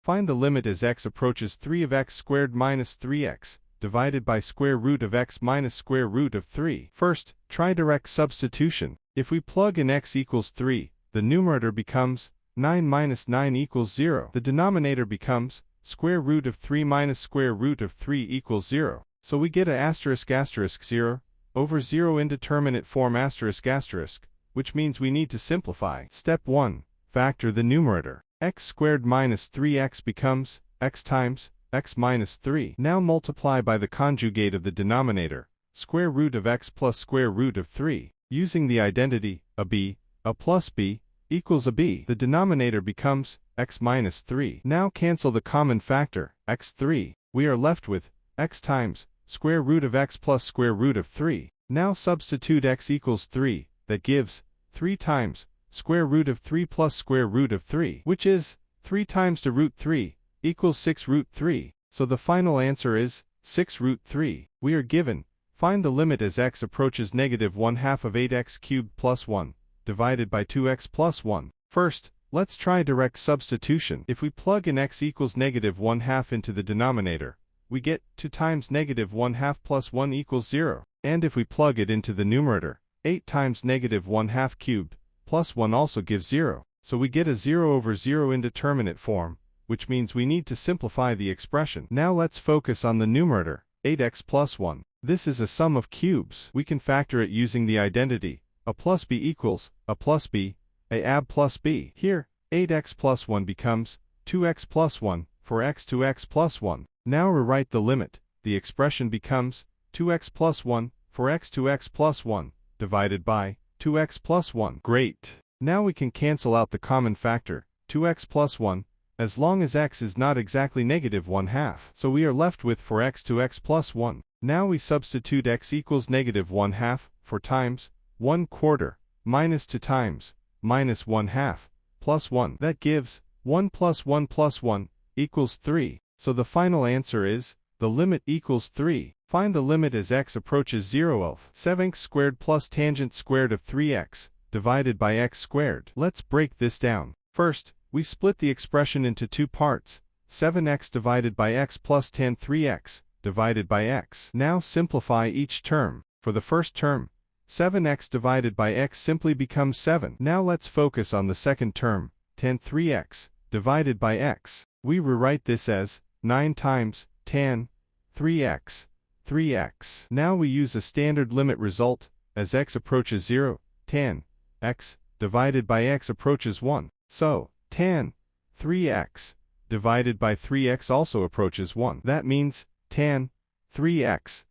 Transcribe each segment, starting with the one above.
Find the limit as x approaches 3 of x squared minus 3x, divided by square root of x minus square root of 3. First, try direct substitution. If we plug in x equals 3, the numerator becomes 9 minus 9 equals 0. The denominator becomes square root of 3 minus square root of 3 equals 0. So we get a asterisk asterisk 0 over 0 indeterminate form asterisk asterisk, which means we need to simplify. Step 1. Factor the numerator. X squared minus 3x becomes x times x minus 3. Now multiply by the conjugate of the denominator, square root of x plus square root of 3. Using the identity, a plus b equals a b. The denominator becomes x minus 3. Now cancel the common factor, x3. We are left with x times square root of x plus square root of 3. Now substitute x equals 3, that gives 3 times square root of 3 plus square root of 3, which is 3 times to root 3, equals 6 root 3. So the final answer is 6 root 3. We are given, find the limit as x approaches negative 1/2 of 8x cubed plus 1, divided by 2x plus 1. First, let's try direct substitution. If we plug in x equals negative 1/2 into the denominator, we get 2 times negative 1/2 plus 1 equals 0. And if we plug it into the numerator, 8 times negative 1/2 cubed plus 1 also gives 0. So we get a 0 over 0 indeterminate form, which means we need to simplify the expression. Now let's focus on the numerator, 8x plus 1. This is a sum of cubes. We can factor it using the identity, a plus b equals a plus b, a plus b. Here, 8x plus 1 becomes 2x plus 1, for x to x plus 1. Now rewrite the limit. The expression becomes 2x plus 1, for x to x plus 1, divided by 2x plus 1. Great! Now we can cancel out the common factor, 2x plus 1, as long as x is not exactly negative 1/2. So we are left with for x to x plus 1. Now we substitute x equals negative 1/2, for times 1/4, minus 2 times minus 1/2, plus 1. That gives 1 plus 1 plus 1 equals 3. So the final answer is, the limit equals 3. Find the limit as x approaches 0 of 7x squared plus tangent squared of 3x, divided by x squared. Let's break this down. First, we split the expression into two parts, 7x divided by x plus tan 3x, divided by x. Now simplify each term. For the first term, 7x divided by x simply becomes 7. Now let's focus on the second term, tan 3x, divided by x. We rewrite this as 9 times tan 3x. Now we use a standard limit result, as x approaches 0, tan x divided by x approaches 1. So, tan 3x divided by 3x also approaches 1. That means tan 3x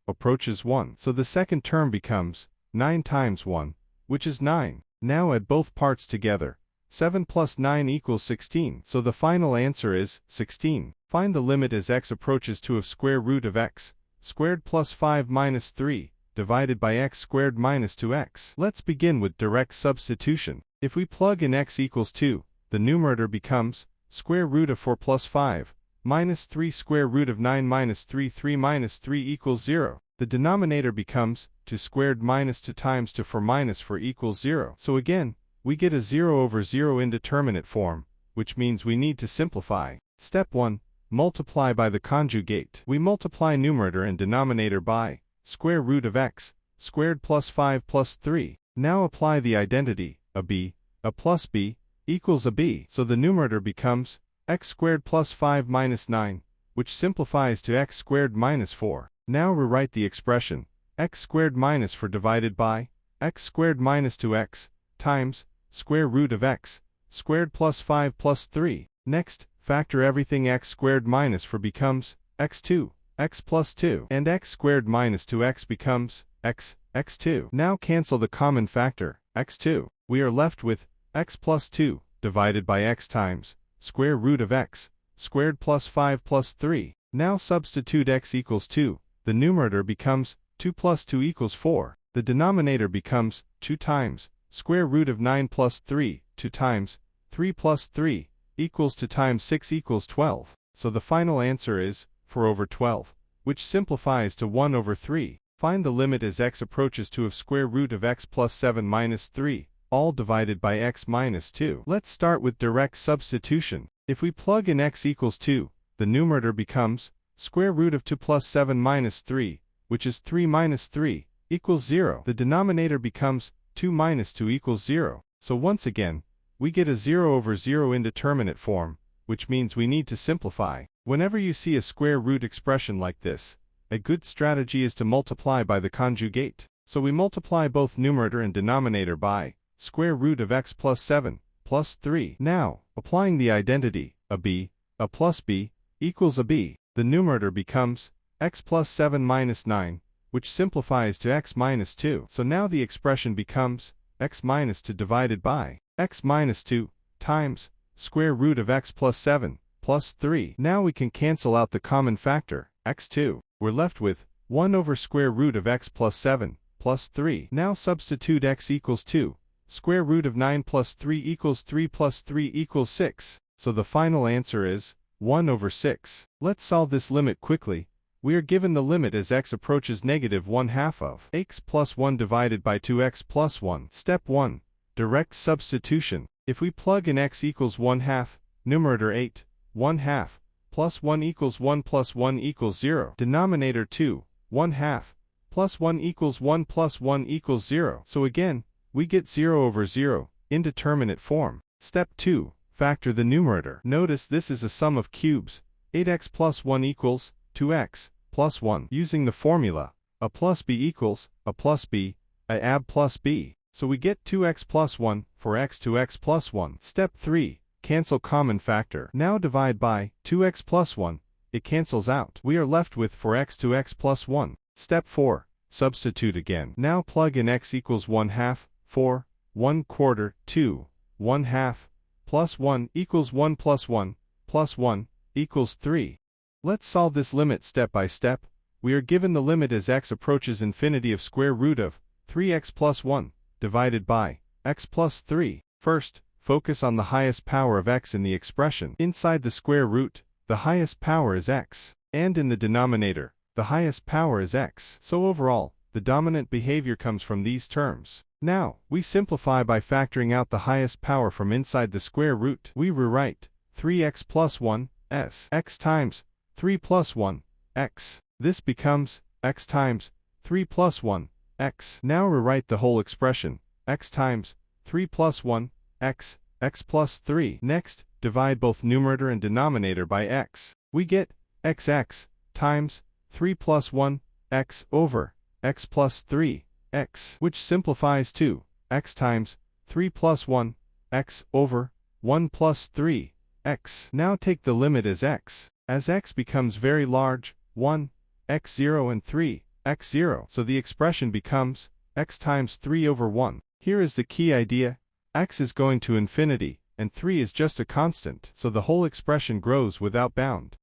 approaches 1. So the second term becomes 9 times 1, which is 9. Now add both parts together. 7 plus 9 equals 16. So the final answer is 16. Find the limit as x approaches to of square root of x squared plus 5 minus 3, divided by x squared minus 2x. Let's begin with direct substitution. If we plug in x equals 2, the numerator becomes square root of 4 plus 5, minus 3 square root of 9 minus 3 minus 3 equals 0. The denominator becomes 2 squared minus 2 times 2 4 minus 4 equals 0. So again, we get a 0 over 0 indeterminate form, which means we need to simplify. Step 1. Multiply by the conjugate. We multiply numerator and denominator by square root of x squared plus 5 plus 3. Now apply the identity, a plus b equals a b. So the numerator becomes x squared plus 5 minus 9, which simplifies to x squared minus 4. Now rewrite the expression, x squared minus 4 divided by x squared minus 2x times square root of x squared plus 5 plus 3. Next, factor everything. X squared minus 4 becomes x2, x plus 2, and x squared minus 2x becomes x2. Now cancel the common factor, x2. We are left with x plus 2 divided by x times square root of x squared plus 5 plus 3. Now substitute x equals 2. The numerator becomes 2 plus 2 equals 4. The denominator becomes 2 times square root of 9 plus 3, 2 times 3 plus 3 equals 2 times 6 equals 12. So the final answer is 4 over 12, which simplifies to 1 over 3. Find the limit as x approaches to of square root of x plus 7 minus 3, all divided by x minus 2. Let's start with direct substitution. If we plug in x equals 2, the numerator becomes square root of 2 plus 7 minus 3, which is 3 minus 3, equals 0. The denominator becomes 2 minus 2 equals 0. So once again, we get a 0 over 0 indeterminate form, which means we need to simplify. Whenever you see a square root expression like this, a good strategy is to multiply by the conjugate. So we multiply both numerator and denominator by square root of x plus 7 plus 3. Now, applying the identity, a plus b, equals a b, the numerator becomes x plus 7 minus 9, which simplifies to x minus 2. So now the expression becomes x minus 2 divided by x minus 2 times square root of x plus 7 plus 3. Now we can cancel out the common factor, x2. We're left with 1 over square root of x plus 7 plus 3. Now substitute x equals 2. Square root of 9 plus 3 equals 3 plus 3 equals 6. So the final answer is 1 over 6. Let's solve this limit quickly. We are given the limit as x approaches negative 1/2 of x plus 1 divided by 2x plus 1. Step 1. Direct substitution. If we plug in x equals 1/2, numerator 8, 1/2, plus 1 equals 1 plus 1 equals 0. Denominator 2, 1/2, plus 1 equals 1 plus 1 equals 0. So again, we get 0 over 0, indeterminate form. Step 2. Factor the numerator. Notice this is a sum of cubes. 8x plus 1 equals 2x plus 1. Using the formula, a plus b equals a plus b, a ab plus b. So we get 2x plus 1 for x to x plus 1. Step 3. Cancel common factor. Now divide by 2x plus 1. It cancels out. We are left with for x to x plus 1. Step 4. Substitute again. Now plug in x equals 1/2, 4, 1/4, 2, 1/2, plus 1 equals 1 plus 1, plus 1, equals 3. Let's solve this limit step by step. We are given the limit as x approaches infinity of square root of 3x plus 1, divided by x plus 3. First, focus on the highest power of x in the expression. Inside the square root, the highest power is x, and in the denominator, the highest power is x. So overall, the dominant behavior comes from these terms. Now, we simplify by factoring out the highest power from inside the square root. We rewrite 3x plus 1 as x times 3 plus 1, x. This becomes x times 3 plus 1, x. Now rewrite the whole expression, x times 3 plus 1, x, x plus 3. Next, divide both numerator and denominator by x. We get xx times 3 plus 1, x over x plus 3, x, which simplifies to x times 3 plus 1, x over 1 plus 3, x. Now take the limit as x. As x becomes very large, 1, x0 and 3, x0. So the expression becomes x times 3 over 1. Here is the key idea. X is going to infinity, and 3 is just a constant, so the whole expression grows without bound.